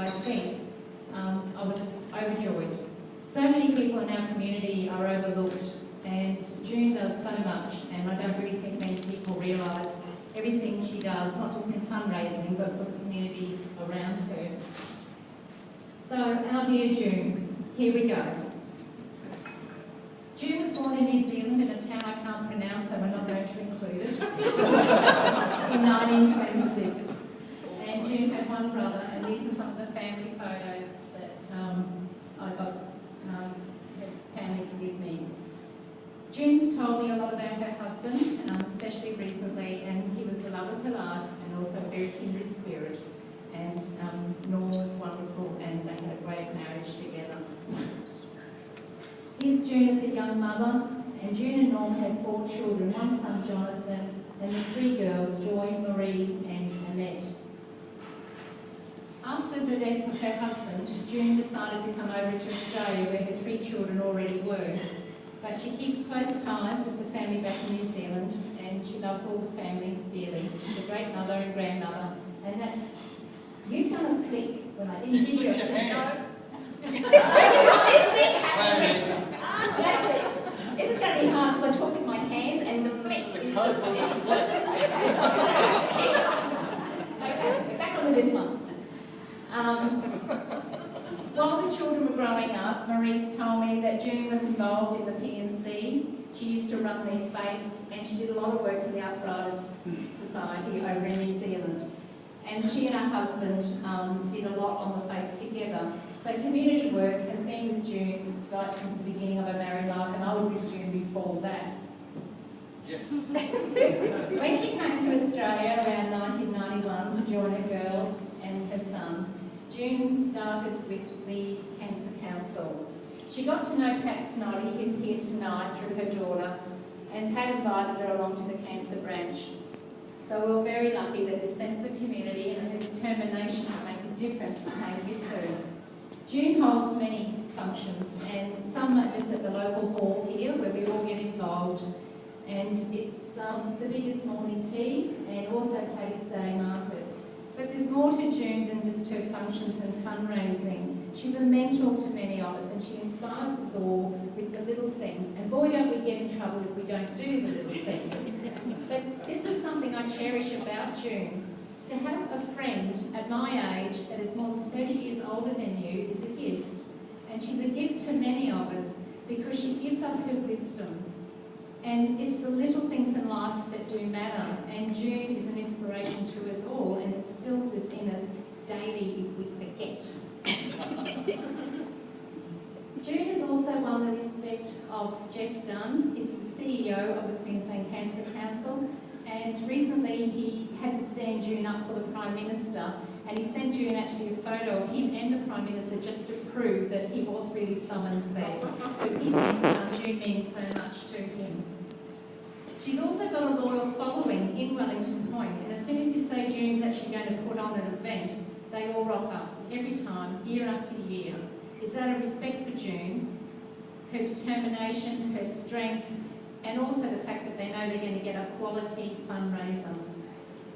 I think I was overjoyed. So many people in our community are overlooked, and June does so much, and I don't really think many people realise everything she does, not just in fundraising, but for the community around her. So, our dear June, here we go. June was born in New Zealand in a town I can't pronounce, so we're not going to include it, in 1926. And June had one brother, and these are some of the family photos that I got her family to give me. June's told me a lot about her husband, especially recently, and he was the love of her life and also a very kindred spirit. And Norm was wonderful, and they had a great marriage together. Here's June as a young mother, and June and Norm had 4 children, one son Jonathan, and the 3 girls, Joy, Marie and Annette. After the death of her husband, June decided to come over to Australia where her 3 children already were. But she keeps close ties with the family back in New Zealand, and she loves all the family dearly. She's a great mother and grandmother, and that's... You've done a flick when I didn't give you a flick. No. This thing happened. That's it. This is going to be hard because I talk with my hands and the flick is the flick. Okay, back onto this one. While the children were growing up, Marie's told me that June was involved in the PNC. She used to run their fates, and she did a lot of work for the Arthritis Society over in New Zealand. And she and her husband did a lot on the faith together. So community work has been with June right since the beginning of her married life, and I would presume before that. Yes. When she came to Australia around 1991 to join her girls and her son, June started with the Cancer Council. She got to know Pat Snoddy, who's here tonight, through her daughter, and Pat invited her along to the cancer branch. So we were very lucky that this sense of community and her determination to make a difference came with her. June holds many functions, and some are just at the local hall here where we all get involved. And it's the biggest morning tea and also Paddy's Day market. But there's more to June than just her functions and fundraising. She's a mentor to many of us, and she inspires us all with the little things. And boy, don't we get in trouble if we don't do the little things. But this is something I cherish about June. To have a friend at my age that is more than 30 years older than you is a gift. And she's a gift to many of us because she gives us her wisdom. And it's the little things in life that do matter. And June is an inspiration to us all, and it instills this in us daily if we forget. June has also won the respect of Jeff Dunn. He's the CEO of the Queensland Cancer Council, and recently he had to stand June up for the Prime Minister, and he sent June actually a photo of him and the Prime Minister just to prove that he was really summoned there, because June means so much to him. She's also got a loyal following in Wellington Point, and as soon as you say June's actually going to put on an event, they all rock up every time, year after year. It's out of respect for June, her determination, her strength, and also the fact that they know they're going to get a quality fundraiser.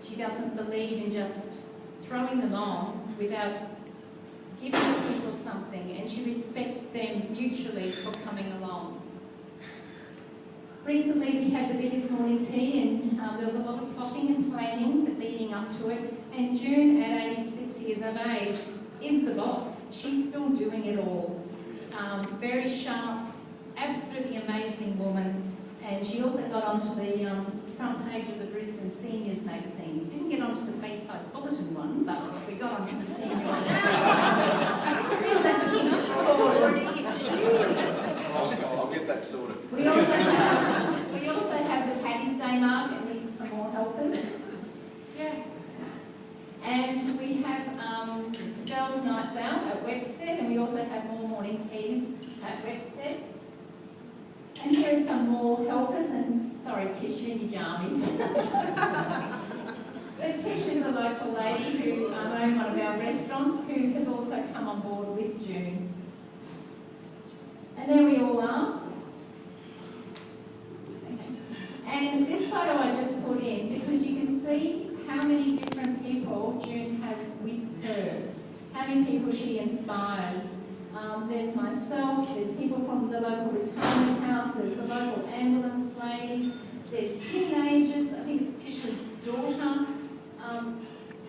She doesn't believe in just throwing them on without giving people something, and she respects them mutually for coming along. Recently we had the biggest morning tea, and there was a lot of plotting and planning leading up to it, and June at 86 years of age is the boss. She's still doing it all. Very sharp, absolutely amazing woman, and she also got onto the front page of the Brisbane Seniors magazine. We didn't get onto the Bayside Bulletin one, but we got onto the senior one. I'll get that sorted. We also have the Paddy's Day market, and these are some more helpers. Yeah. And we have girls' nights out at Webstead, and we also have more morning teas at Webstead. And here's some more helpers, and sorry, Tish, you're in your jammies. But Tish is a local lady who owns one of our restaurants, who has also come on board with June. And there we all are. And this photo I just put in because you can see how many different people June has with her. How many people she inspires. There's myself, there's people from the local retirement house, there's the local ambulance lady, there's teenagers, I think it's Tisha's daughter.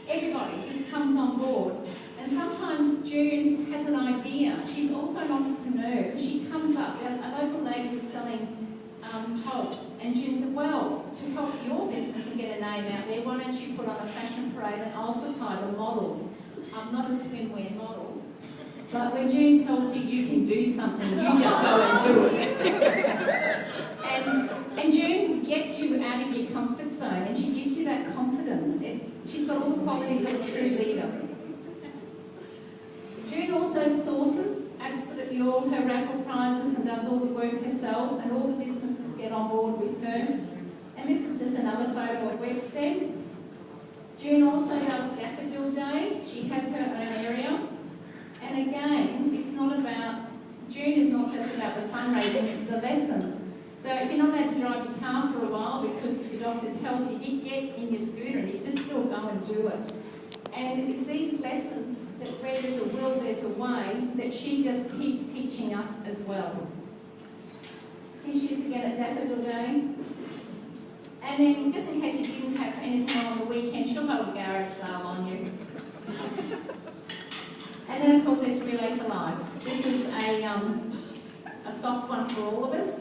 Everybody just comes on board. And sometimes June has an idea. She's also an entrepreneur because she comes up, a local lady was selling togs, and June said, well, to help your business and get a name out there, why don't you put on a fashion parade and I'll supply the models. I'm not a swimwear model, but when June tells you you can do something, you just go and do it. and June gets you out of your comfort zone and she gives you that confidence. She's got all the qualities of a true leader. June also sources absolutely all her raffle prizes and does all the work herself, and all the businesses get on board with her. And this is just another photo of Webstead. June also does Daffodil Day. She has her own area. And again, it's not about, June is not just about the fundraising, it's the lessons. So if you're not allowed to drive your car for a while because the doctor tells you, you get in your scooter and you just still go and do it. And it's these lessons that where there's a will, there's a way, that she just keeps teaching us as well. Here she is again at Daffodil Day. And then, just in case you didn't have anything on the weekend, she'll hold a garage sale on you. And then, of course, there's Relay for Life. This is a soft one for all of us.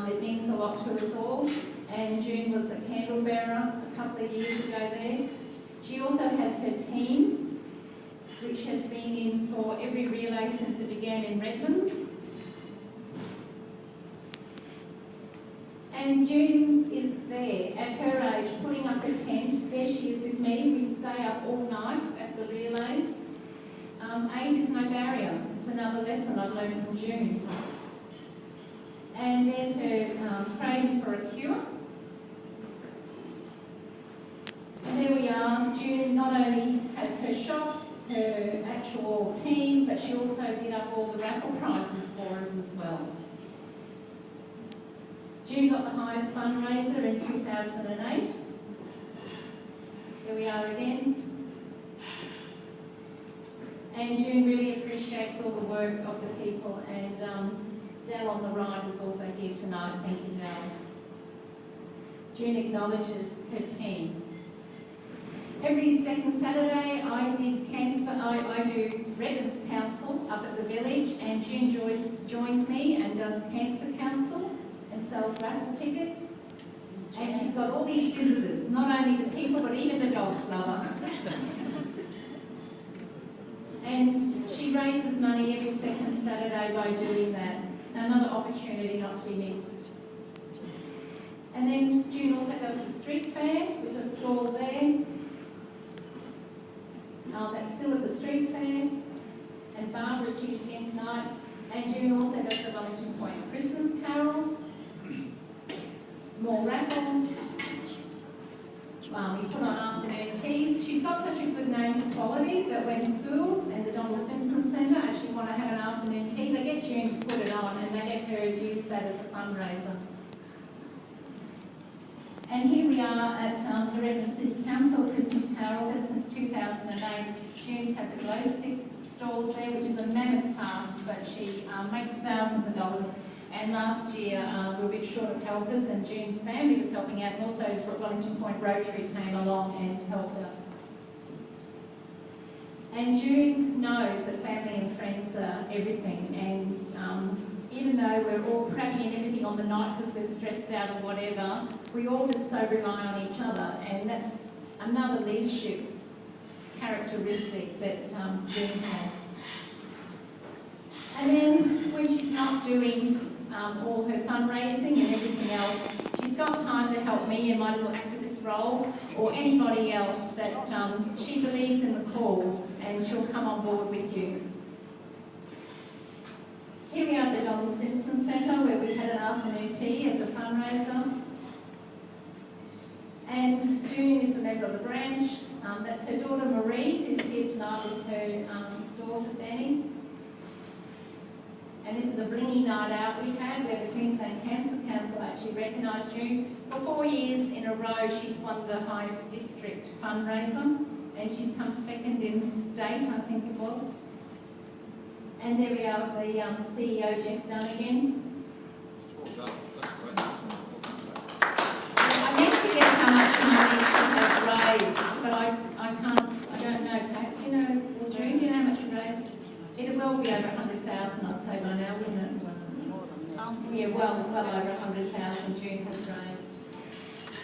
It means a lot to us all. And June was a candle bearer a couple of years ago there. She also has her team, which has been in for every relay since it began in Redlands. And June is there at her age, putting up her tent. There she is with me. We stay up all night at the relays. Age is no barrier. It's another lesson I've learned from June. And there's her Cravin for a cure. And there we are. June not only has her shop, her actual team, but she also did up all the raffle prizes for us as well. June got the highest fundraiser in 2008. Here we are again. And June really appreciates all the work of the people, and Dal on the right is also here tonight. Thank you, Dal. June acknowledges her team. Every second Saturday I do Redlands Council up at the village, and June joins me and does Cancer Council and sells raffle tickets. And she's got all these visitors, not only the people but even the dogs love her. And she raises money every second Saturday by doing that. Another opportunity not to be missed. And then June also does the street fair with a stall there. That's still at the street fair. And Barbara's here again tonight. And June also does the Wellington Point Christmas carols. More raffles. We put on afternoon teas. She's got such a good name for quality that when schools and the Donald Simpson Centre actually want to have an afternoon tea, they get June to put it on and they let her use that as a fundraiser. And here we are at the Redlands City Council Christmas carols. Ever since 2008, June's had the glow stick stalls there, which is a mammoth task, but she makes thousands of dollars. And last year we were a bit short of helpers, and June's family was helping out, and also Wellington Point Rotary came along and helped us. And June knows that family and friends are everything, and even though we're all crabby and everything on the night because we're stressed out or whatever, we all just so rely on each other, and that's another leadership characteristic that June has. And then when she's not doing all her fundraising and everything else, she's got time to help me in my little activist role, or anybody else that she believes in the cause, and she'll come on board with you. Here we are at the Donald Simpson Centre, where we had an afternoon tea as a fundraiser. And June is a member of the branch. That's her daughter Marie, who's here tonight with her daughter Danny. And this is a blingy night out we had, where the Queensland Cancer Council actually recognised June. For 4 years in a row, she's won the highest district fundraiser. and she's come second in state, I think it was. And there we are, the CEO, Jeff Dunnigan. Well done. That's great. I meant to get how much money she has raised, but I don't know. Pat, you know, June, do you know how much she raised? It'll well be over 100,000, I'd say by now, wouldn't it? Yeah, well over 100,000 June has raised.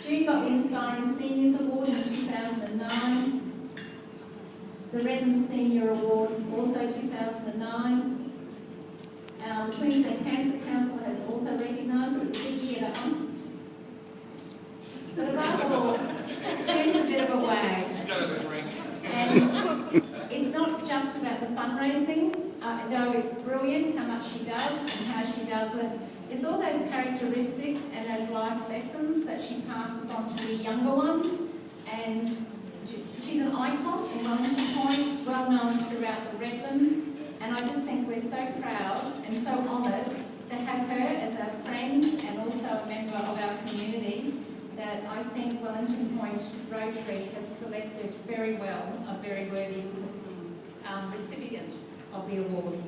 June got the Inspiring Seniors Award in 2009. The Redden Senior Award, also 2009. The Queensland Cancer Council has also recognised her. It's a big year, that one. But above all, June's a bit of a wag. And it's not just about the fundraising, though it's brilliant how much she does and how she does it. It's all those characteristics and those life lessons that she passes on to the younger ones. And she's an icon in Wellington Point, well known throughout the Redlands. And I just think we're so proud and so honoured to have her as a friend and also a member of our community, that I think Wellington Point Rotary has selected very well a very worthy recipient of the award.